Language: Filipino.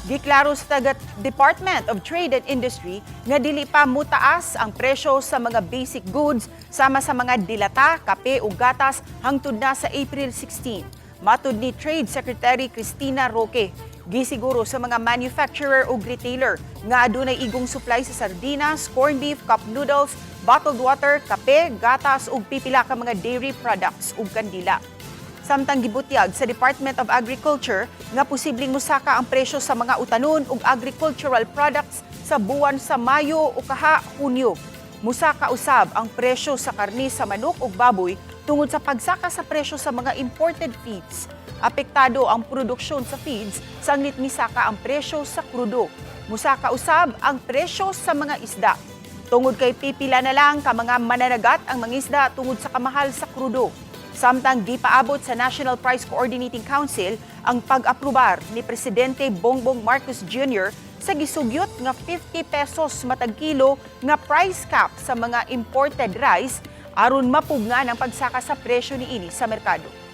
Giklaro sa Department of Trade and Industry nga dili pa mutaas ang presyo sa mga basic goods sama sa mga dilata, kape ug gatas hangtod na sa April 16. Matud ni Trade Secretary Cristina Roque, gisiguro sa mga manufacturer ug retailer nga adunay igong supply sa sardinas, corned beef, cup noodles, bottled water, kape, gatas ug pipila ka mga dairy products ug kandila. Samtang gibutyag sa Department of Agriculture nga posibleng musaka ang presyo sa mga utanon ug agricultural products sa buwan sa Mayo o kaha Hunyo. Musaka usab ang presyo sa karne sa manok ug baboy tungod sa pagsaka sa presyo sa mga imported feeds. Apektado ang produksyon sa feeds sanglit misaka ang presyo sa krudo. Musaka usab ang presyo sa mga isda. Tungod kay pipila na lang ka mga mananagat ang mga isda tungod sa kamahal sa krudo. Samtang di paabot sa National Price Coordinating Council ang pag-aprobar ni Presidente Bongbong Marcos Jr. sa gisugyot nga 50 pesos matag kilo nga price cap sa mga imported rice aron mapugnan ang pagsaka sa presyo niini sa merkado.